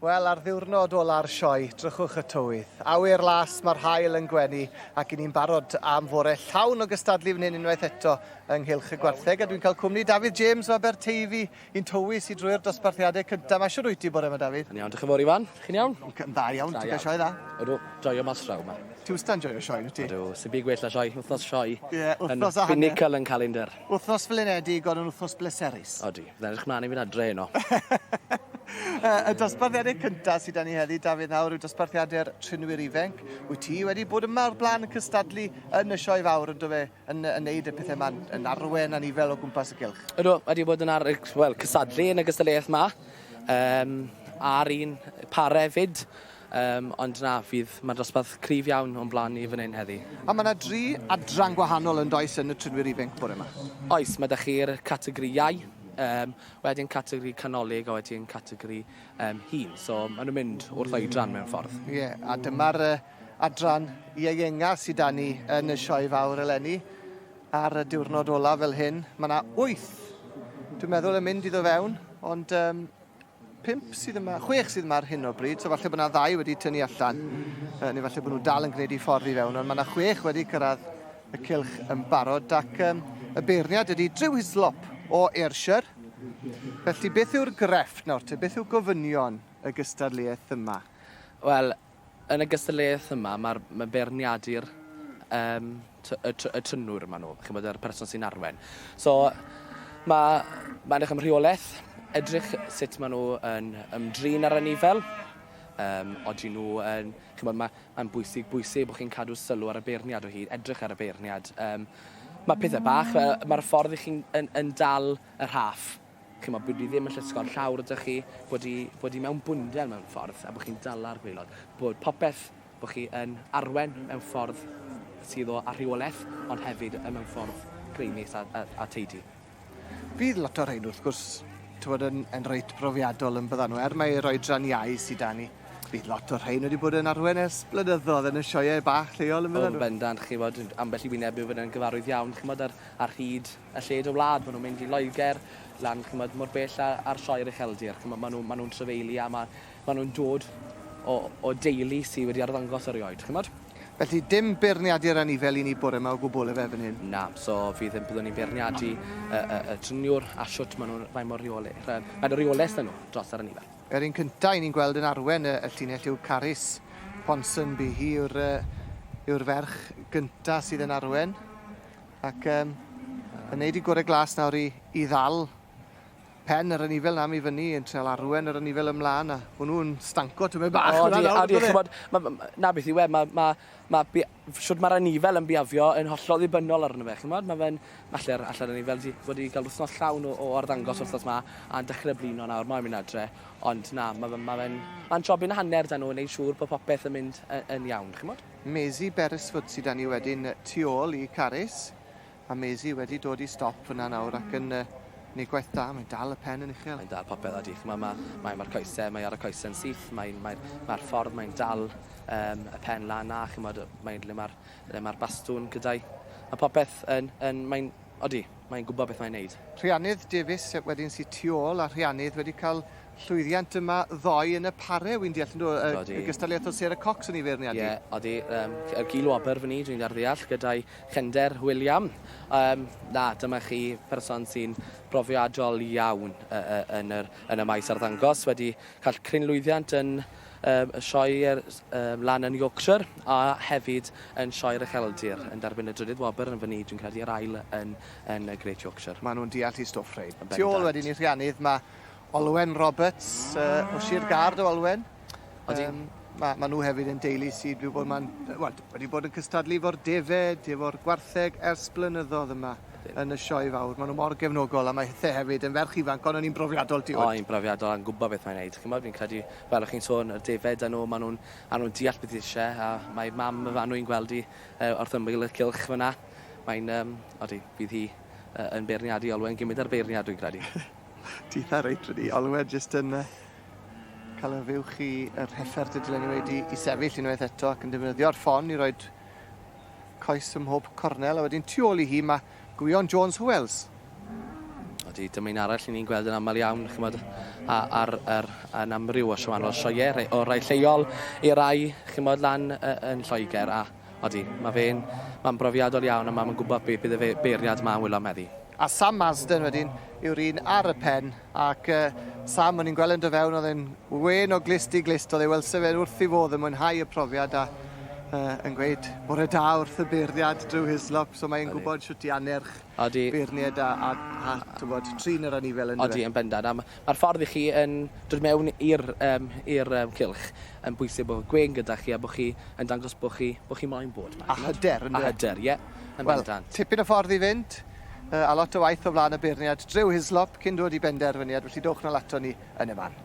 Wel, ar ddiwrnod ola'r sioe, drychwch y tywydd. Awyr las, mae'r haul yn gwenu ac 'yn ni'n barod am fore llawn o gystadlu fan hyn unwaith eto ynghylch y gwartheg. A dwi'n cael cwmni David James o Aberteifi, un tywys i drwy'r dosbarthiadau cyntaf. Mae siwr wyt ti bore yma, David? Yn iawn, diolch yn fawr Ifan. Chi'n iawn? Yn dda iawn, ti'n cael sioe dda? Ydw, joio mas draw yma. Ti wstan joio sioe, wyt ti? Ydw, sy'n byd gwell a sioe, wythnos sioe. Ie, wythnos a hanner. Yn finical yn calendar. Wythnos flinedig ond yn wythnos bleserus. Odi, fyddai'n edrych mlaen i fynd adre yno. Y dosbarthiadau cyntaf sydd â ni heddi, David, nawr yw dosbarthiadau'r Trinwyr Ifanc. Wyt ti wedi bod yma o'r blaen yn cystadlu yn y sioe fawr yn yn neud y pethau yma yn arwen a nifel o gwmpas y gylch? Ydw, wedi bod yn cystadlu yn y gystadleuaeth yma. Ar un pare fyd. Ond na, mae'r dosbarth cryf iawn o'n blaen i fan hyn heddi. A mae yna 3 adran gwahanol yn does yn y Trinwyr Ifanc bore yma? Oes, mae da chi'r categori Iau, wedyn categori canolig a wedyn categori hun. So maen nhw'n mynd wrth oedran mewn ffordd. Ie, a dyma'r adran ieuenga sydd â ni yn y sioe fawr eleni. Ar y diwrnod ola fel hyn, mae yna 8, dwi'n meddwl, yn mynd iddo fewn, ond 5 sydd yma, 6 sydd yma ar hyn o bryd, so falle bod yna 2 wedi tynnu allan, neu falle bod nhw dal yn gwneud i ffordd i fewn, ond mae yna 6 wedi cyrraedd y cylch yn barod, ac y beirniad ydy Dydd Iau o Ayrshire. Felly, beth yw'r grefft nawr te? Beth yw gofynion y gystadleuaeth yma? Wel, yn y gystadleuaeth yma, mae beirniadu'r y trynwr yma nhw, chi'n bod yr person sy'n arwen. So, mae'n edrych am rheolaeth, edrych sut maen nhw yn ymdrin ar y nifel. Odi nhw yn... Mae'n bwysig bod chi'n cadw sylw ar y beirniad o hyd, edrych ar y beirniad. Mae pethau bach, mae'r ffordd i chi'n yn dal y rhaff. Bod i ddim yn llusgo'r llawr ydych chi, bod i mewn bwyndel mewn ffordd, a bod chi'n dal ar gwaelod. Bod popeth, bod chi yn arwen mewn ffordd sydd o arreolaeth, ond hefyd mewn ffordd greinis a teidi. Bydd lot o'r rhain wrth gwrs yn reit brofiadol yn byddan nhw. Mae roi dran iau sydd â ni. Bydd lot o'r rhain wedi bod yn arwen ers blynyddoedd yn y sioeau bach leol yn byddan nhw. Bendant, chi'n bod ambell i wynebu fydd yn gyfarwydd iawn. Chi'n bod ar hyd y lled o wlad, maen nhw'n mynd i Loegr, lan chi'n bod mor bell ar sioe'r ucheldir. Maen nhw'n trefeili a maen nhw'n dod o deulu sydd wedi arddangos erioed, chi'n bod? Felly, dim beirniadu'r anifel i ni bore yma o gwbl y fe fan hyn? Na, so byddwn ni'n beirniadu y triniwr a siwt mae'n mor reoleth. Mae'n reoleth yn nhw dros ar y nifel. Yr un cyntaf ni'n gweld yn arwen y llinell yw Carys Ponsonby. Hi yw'r ferch gyntaf sydd yn arwen. Ac yn neud i gorau glas nawr i ddal pen yr anifel nam i fyny yn treol arwen yr anifel ymlaen a hwn nhw'n stanco tyma bach. Na beth i siwt mae'r anifel yn biafio yn hollol ddibynnol arno fe. Mae fe'n allan anifel wedi cael wythnos llawn o arddangos wrthnos yma a'n dechrau blino nawr, mae'n mynd adre. Ond na, mae'n jobyn hanner dan nhw yn neud siŵr bod popeth yn mynd yn iawn. Mesi Beresford sydd â ni wedyn tu ôl i Carys. A Mesi wedi dod i stop fyna nawr ac yn neu gwaith da, mae'n dal y pen yn uchel. Mae'n dal popeth a dich. Mae'r coesau, mae ar y coesau yn syth, mae'r ffordd, mae'n dal y pen lan na, le mae'r bastwn gyda'i. Mae popeth mae'n gwybod beth mae'n neud. Rhiannydd Davies wedyn sy'n tu ôl a Rhiannydd wedi cael llwyddiant yma ddoe yn y pare, wy'n deall y gystadleuaeth o Sarah Cox yn ei feirniadu. Ie, odi, y gil wobr fy ni, dwi'n deall, gyda'i Chender William. Dyma chi person sy'n brofiadol iawn yn y maes arddangos, wedi cael crynlwyddiant yn sioe lan yn Yorkshire a hefyd yn sioe'r ucheldir yn derbyn y drydydd wobr yn fy ni, dwi'n credu yr ail yn y Great Yorkshire. Maen nhw'n deall i stwff rhaid. Tu ôl wedyn i Rhiannydd, mae Olwen Roberts o Sir Gard o Olwen. Mae nhw hefyd yn deulu sydd wedi bod yn cystadlu efo'r defed, efo'r gwartheg ers blynyddoedd yma yn y sioe fawr. Maen nhw mor gefnogol a mae hithau hefyd yn ferch ifanc, ond o'n i'n brofiadol ti hwn. I'n brofiadol a'n gwybod beth mae'n neud. Fi'n credu, fel o'ch chi'n sôn, y defed nhw, maen nhw'n deall beth eisiau, a mae mam y fan nhw'n gweld i wrth ymwyl y cylch fyna. Bydd hi yn beirniadu Olwen gymryd ar beirniad, dwi'n credu. Titha reit rydw i. Olwen jyst yn cael y fywch i yr heffer dylen ni wedi i sefyll unwaith eto ac yn defnyddio'r ffon i roi coes ym mhob cornel. A wedyn tu ôl i hi mae Gwion Jones Hwels. Odi, dim un arall ni'n gweld yn aml iawn, chymod, yn amryw o wahanol sioe, o rai lleol i rai, chymod, lan yn Lloegr. A, odi, mae'n brofiadol iawn a mae'n gwybod beth bydd y beiriad ma'n wylo meddi. A Sam Masden wedyn yw'r un ar y pen ac Sam o'n i'n gweld yn dy fewn oedd e'n wen o glist i glist oedd ei weld sef wrth i fodd yn mwynhau y profiad a yn gweud bore da wrth y beirniad drwy hislop so mae'n gwybod siwt i anerch beirniad a trin yr anifel yn Odi, yn bendant. Mae'r ffordd i chi yn dod mewn i'r cylch yn bwysig bod gwen gyda chi a bod chi yn dangos bod chi moyn bod. A hyder, A hyder, ie, yn bendant. Tipyn o ffordd i fynd, a lot o waith o flaen y beirniad drwy hislop cyn dod i benderfyniad, felly dowch nôl ato ni yn y man.